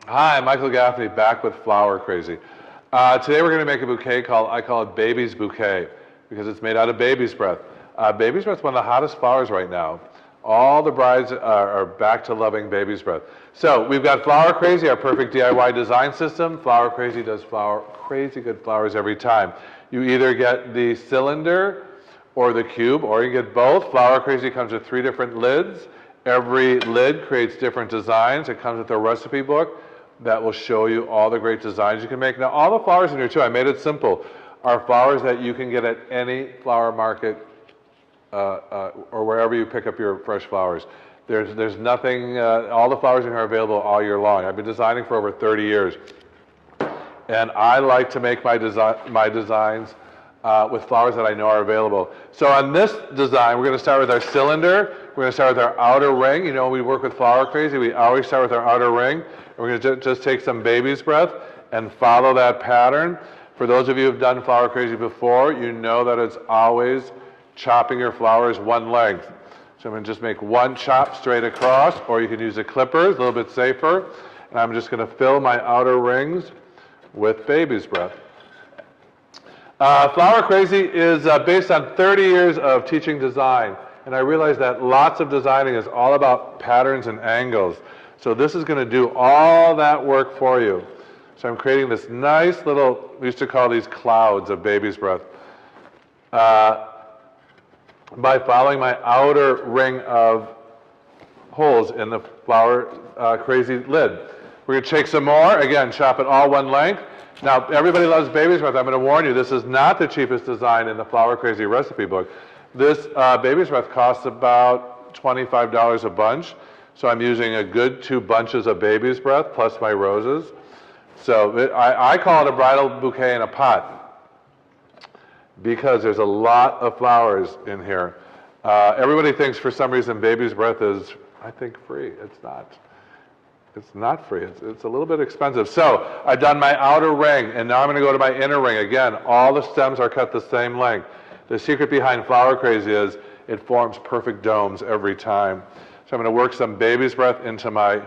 Hi, Michael Gaffney, back with Flower Crazy. Today we're going to make a bouquet I call it Baby's Bouquet, because it's made out of baby's breath. Baby's breath is one of the hottest flowers right now. All the brides are back to loving baby's breath. So we've got Flower Crazy, our perfect DIY design system. Flower Crazy does crazy good flowers every time. You either get the cylinder or the cube, or you get both. Flower Crazy comes with 3 different lids. Every lid creates different designs. It comes with a recipe book that will show you all the great designs you can make. Now, all the flowers in here, too, I made it simple, are flowers that you can get at any flower market or wherever you pick up your fresh flowers. There's nothing, all the flowers in here are available all year long. I've been designing for over 30 years. And I like to make my designs with flowers that I know are available. So on this design, we're going to start with our cylinder. We're going to start with our outer ring. You know, when we work with Flower Crazy, we always start with our outer ring. And we're going to just take some baby's breath and follow that pattern. For those of you who've done Flower Crazy before, you know that it's always chopping your flowers one length. So I'm going to just make one chop straight across, or you can use the clippers, a little bit safer. And I'm just going to fill my outer rings with baby's breath. Flower Crazy is based on 30 years of teaching design, and I realized that lots of designing is all about patterns and angles. So this is going to do all that work for you. So I'm creating this nice little, we used to call these clouds of baby's breath, by following my outer ring of holes in the Flower Crazy lid. We're going to take some more, again, chop it all one length. Now, everybody loves baby's breath. I'm going to warn you, this is not the cheapest design in the Flower Crazy recipe book. This baby's breath costs about $25 a bunch. So I'm using a good 2 bunches of baby's breath plus my roses. So I call it a bridal bouquet in a pot because there's a lot of flowers in here. Everybody thinks for some reason baby's breath is, I think, free. It's not. It's not free. It's a little bit expensive. So I've done my outer ring, and now I'm going to go to my inner ring. Again, all the stems are cut the same length. The secret behind Flower Crazy is it forms perfect domes every time. So I'm going to work some baby's breath into my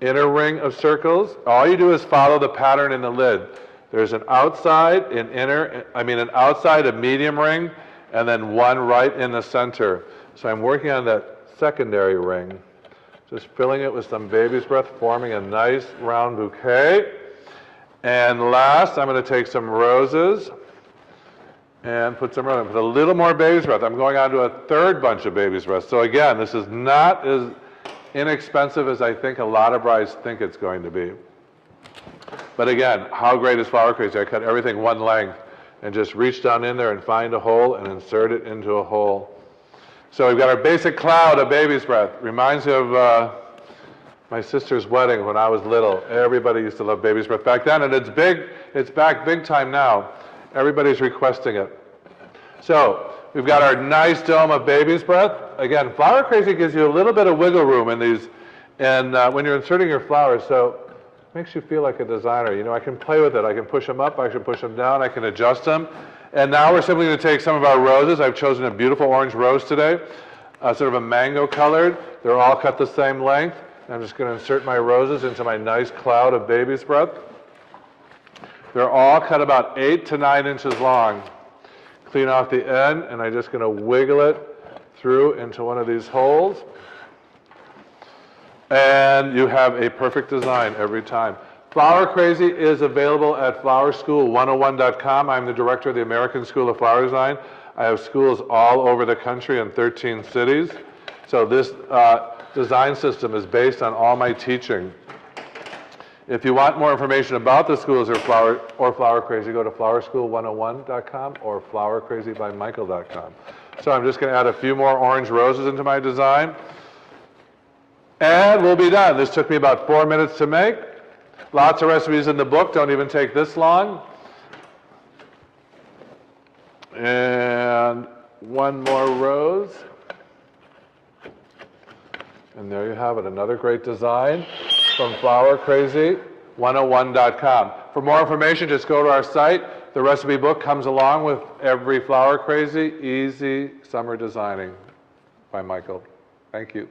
inner ring of circles. All you do is follow the pattern in the lid. There's an outside, an outside, a medium ring, and then one right in the center. So I'm working on that secondary ring. Just filling it with some baby's breath, forming a nice round bouquet. And last, I'm going to take some roses and put some roses. Put a little more baby's breath. I'm going on to a 3rd bunch of baby's breath. So again, this is not as inexpensive as I think a lot of brides think it's going to be. But again, how great is Flower Crazy? I cut everything one length and just reach down in there and find a hole and insert it into a hole. So we've got our basic cloud of baby's breath. Reminds me of my sister's wedding when I was little. Everybody used to love baby's breath back then, and it's big. It's back big time now. Everybody's requesting it. So we've got our nice dome of baby's breath. Again, Flower Crazy gives you a little bit of wiggle room in these, and when you're inserting your flowers, so it makes you feel like a designer. You know, I can play with it. I can push them up. I can push them down. I can adjust them. And now we're simply going to take some of our roses. I've chosen a beautiful orange rose today, sort of a mango colored. They're all cut the same length. I'm just going to insert my roses into my nice cloud of baby's breath. They're all cut about 8 to 9 inches long. Clean off the end, and I'm just going to wiggle it through into one of these holes. And you have a perfect design every time. Flower Crazy is available at flowerschool101.com. I'm the director of the American School of Flower Design. I have schools all over the country in 13 cities. So this design system is based on all my teaching. If you want more information about the schools or Flower Crazy, go to flowerschool101.com or flowercrazybymichael.com. So I'm just going to add a few more orange roses into my design. And we'll be done. This took me about 4 minutes to make. Lots of recipes in the book, don't even take this long. And one more rose. And there you have it, another great design from flowercrazy101.com. For more information, just go to our site. The recipe book comes along with every Flower Crazy Easy Summer Designing by Michael. Thank you.